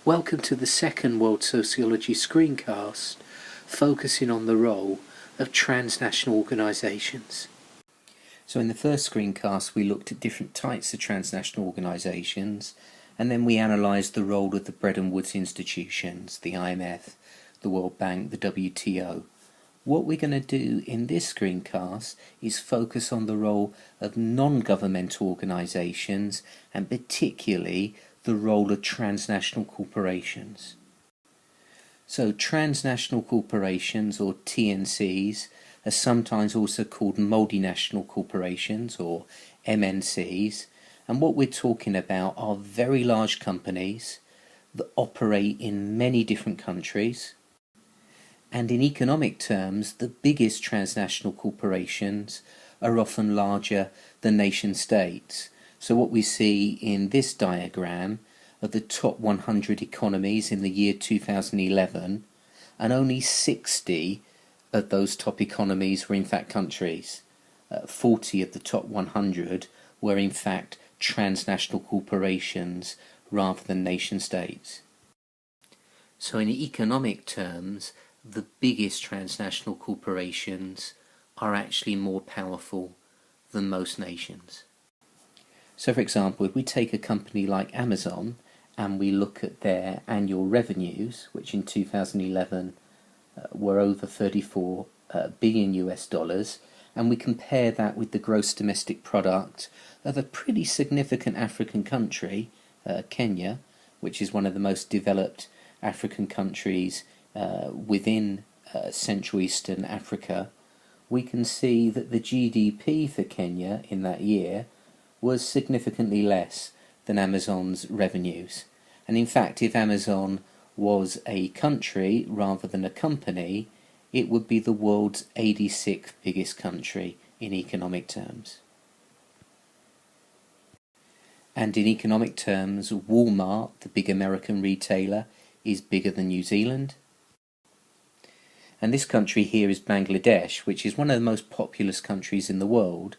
Welcome to the second World Sociology screencast, focusing on the role of transnational organisations. So in the first screencast we looked at different types of transnational organisations, and then we analysed the role of the Bretton Woods institutions, the IMF, the World Bank, the WTO. What we're going to do in this screencast is focus on the role of non-governmental organisations, and particularly the role of transnational corporations. So transnational corporations, or TNCs, are sometimes also called multinational corporations, or MNCs, and what we're talking about are very large companies that operate in many different countries. And in economic terms, the biggest transnational corporations are often larger than nation states. So what we see in this diagram are the top 100 economies in the year 2011, and only 60 of those top economies were in fact countries. 40 of the top 100 were in fact transnational corporations rather than nation states. So in economic terms, the biggest transnational corporations are actually more powerful than most nations. So for example, if we take a company like Amazon and we look at their annual revenues, which in 2011 were over 34 billion US dollars, and we compare that with the gross domestic product of a pretty significant African country, Kenya, which is one of the most developed African countries within Central Eastern Africa, we can see that the GDP for Kenya in that year was significantly less than Amazon's revenues. And in fact, if Amazon was a country rather than a company, it would be the world's 86th biggest country in economic terms. And in economic terms, Walmart, the big American retailer, is bigger than New Zealand. And this country here is Bangladesh, which is one of the most populous countries in the world,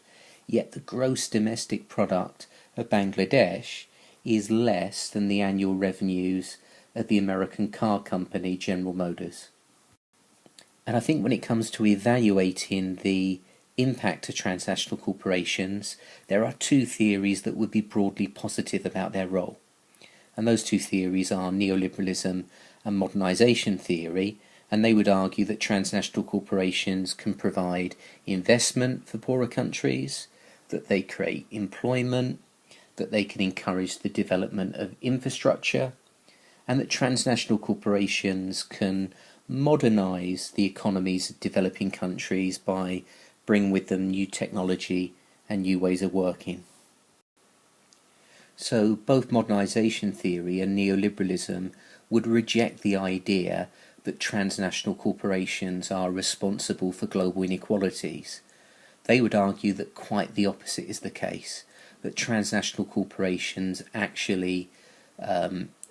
yet the gross domestic product of Bangladesh is less than the annual revenues of the American car company General Motors. And I think when it comes to evaluating the impact of transnational corporations, there are two theories that would be broadly positive about their role. And those two theories are neoliberalism and modernisation theory, and they would argue that transnational corporations can provide investment for poorer countries, that they create employment, that they can encourage the development of infrastructure, and that transnational corporations can modernise the economies of developing countries by bringing with them new technology and new ways of working. So both modernisation theory and neoliberalism would reject the idea that transnational corporations are responsible for global inequalities. They would argue that quite the opposite is the case, that transnational corporations actually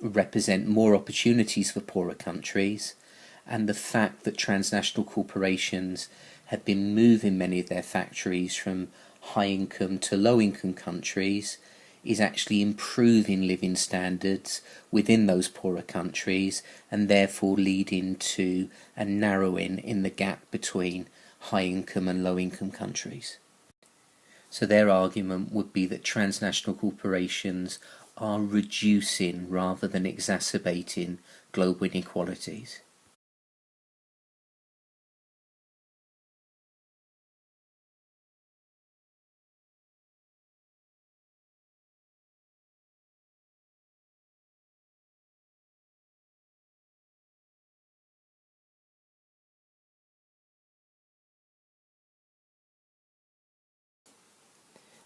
represent more opportunities for poorer countries, and the fact that transnational corporations have been moving many of their factories from high-income to low-income countries is actually improving living standards within those poorer countries, and therefore leading to a narrowing in the gap between high-income and low-income countries. So their argument would be that transnational corporations are reducing rather than exacerbating global inequalities.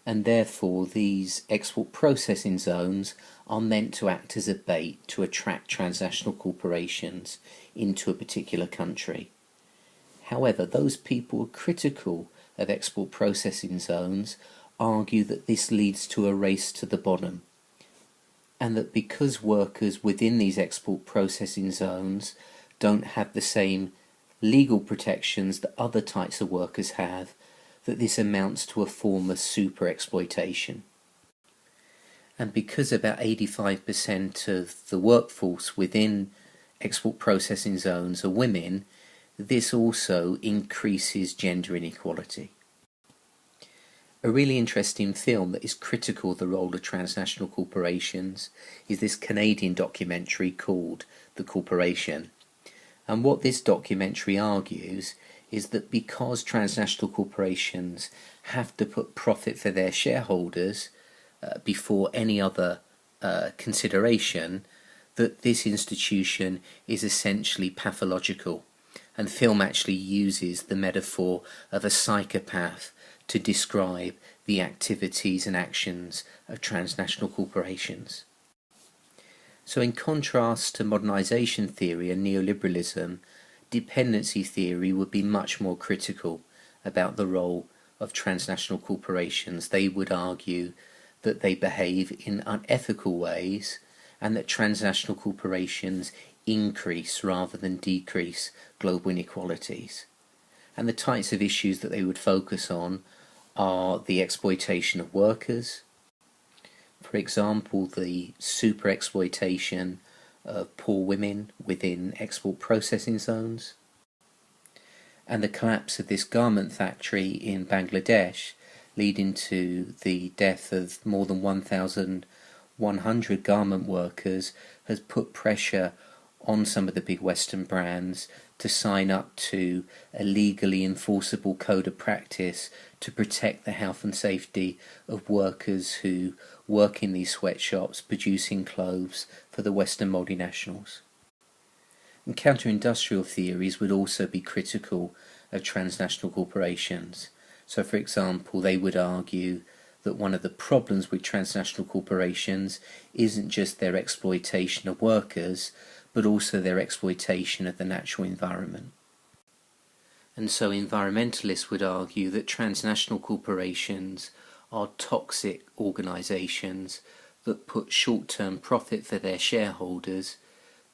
And therefore these export processing zones are meant to act as a bait to attract transnational corporations into a particular country. However, those people critical of export processing zones argue that this leads to a race to the bottom, and that because workers within these export processing zones don't have the same legal protections that other types of workers have, that this amounts to a form of super exploitation. And because about 85% of the workforce within export processing zones are women, this also increases gender inequality. A really interesting film that is critical of the role of transnational corporations is this Canadian documentary called The Corporation. And what this documentary argues is that because transnational corporations have to put profit for their shareholders before any other consideration, that this institution is essentially pathological. And the film actually uses the metaphor of a psychopath to describe the activities and actions of transnational corporations. So in contrast to modernisation theory and neoliberalism, dependency theory would be much more critical about the role of transnational corporations. They would argue that they behave in unethical ways and that transnational corporations increase rather than decrease global inequalities. And the types of issues that they would focus on are the exploitation of workers, for example, the super exploitation of poor women within export processing zones, and the collapse of this garment factory in Bangladesh, leading to the death of more than 1,100 garment workers, has put pressure on some of the big Western brands to sign up to a legally enforceable code of practice to protect the health and safety of workers who work in these sweatshops producing clothes for the Western multinationals. And counter-industrial theories would also be critical of transnational corporations. So, for example, they would argue that one of the problems with transnational corporations isn't just their exploitation of workers, but also their exploitation of the natural environment. And so environmentalists would argue that transnational corporations are toxic organisations that put short-term profit for their shareholders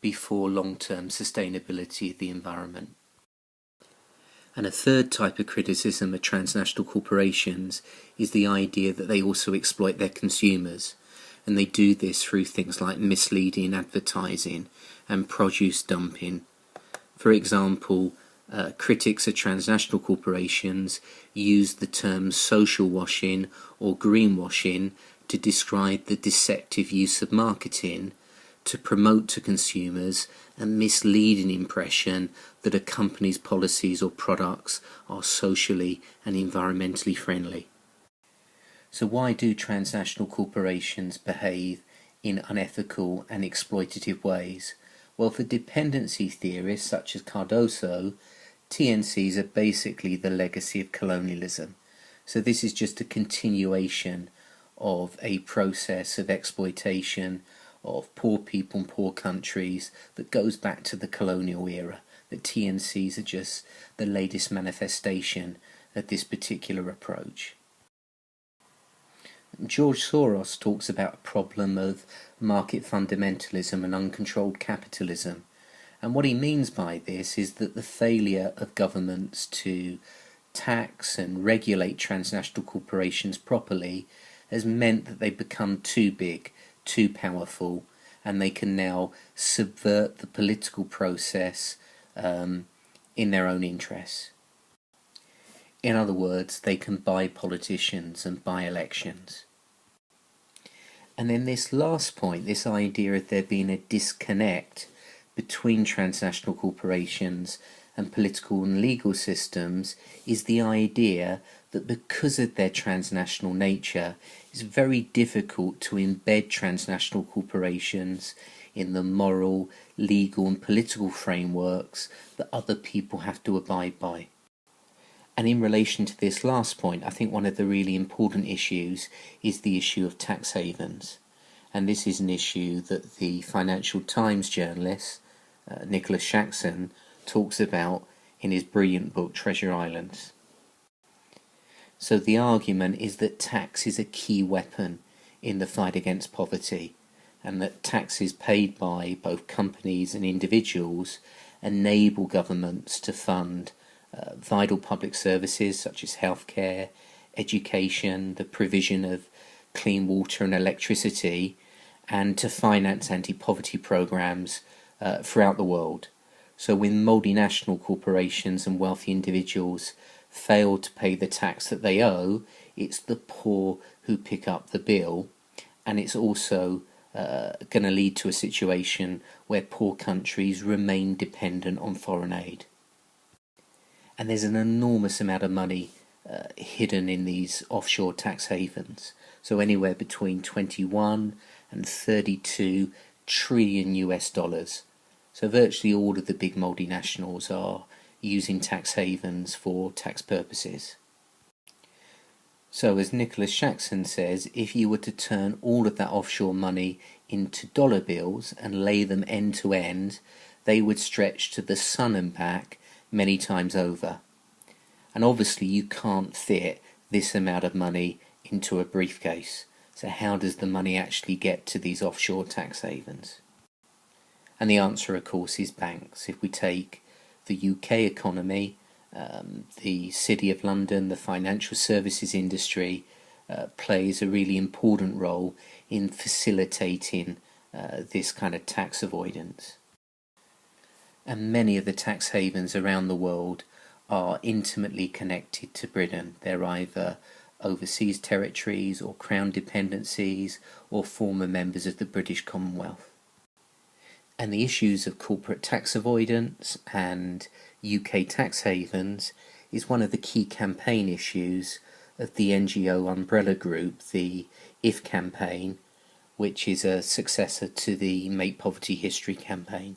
before long-term sustainability of the environment. And a third type of criticism of transnational corporations is the idea that they also exploit their consumers, and they do this through things like misleading advertising and produce dumping. For example, critics of transnational corporations use the terms social washing or greenwashing to describe the deceptive use of marketing to promote to consumers a misleading impression that a company's policies or products are socially and environmentally friendly. So why do transnational corporations behave in unethical and exploitative ways? Well, for dependency theorists such as Cardoso, TNCs are basically the legacy of colonialism. So this is just a continuation of a process of exploitation of poor people and poor countries that goes back to the colonial era. The TNCs are just the latest manifestation of this particular approach. George Soros talks about a problem of market fundamentalism and uncontrolled capitalism. And what he means by this is that the failure of governments to tax and regulate transnational corporations properly has meant that they've become too big, too powerful, and they can now subvert the political process in their own interests. In other words, they can buy politicians and buy elections. And then this last point, this idea of there being a disconnect between transnational corporations and political and legal systems, is the idea that because of their transnational nature, it's very difficult to embed transnational corporations in the moral, legal and political frameworks that other people have to abide by. And in relation to this last point, I think one of the really important issues is the issue of tax havens. And this is an issue that the Financial Times journalist, Nicholas Shaxson, talks about in his brilliant book Treasure Islands. So the argument is that tax is a key weapon in the fight against poverty, and that taxes paid by both companies and individuals enable governments to fund vital public services such as healthcare, education, the provision of clean water and electricity and to finance anti-poverty programs throughout the world. So when multinational corporations and wealthy individuals fail to pay the tax that they owe, it's the poor who pick up the bill, and it's also going to lead to a situation where poor countries remain dependent on foreign aid. And there's an enormous amount of money hidden in these offshore tax havens. So anywhere between 21 and 32 trillion US dollars. So virtually all of the big multinationals are using tax havens for tax purposes. So as Nicholas Shaxson says, if you were to turn all of that offshore money into dollar bills and lay them end to end, they would stretch to the sun and back many times over. And obviously you can't fit this amount of money into a briefcase. So how does the money actually get to these offshore tax havens? And the answer, of course, is banks. If we take the UK economy, the City of London, the financial services industry plays a really important role in facilitating this kind of tax avoidance. And many of the tax havens around the world are intimately connected to Britain. They're either overseas territories or crown dependencies or former members of the British Commonwealth. And the issues of corporate tax avoidance and UK tax havens is one of the key campaign issues of the NGO umbrella group, the IF campaign, which is a successor to the Make Poverty History campaign.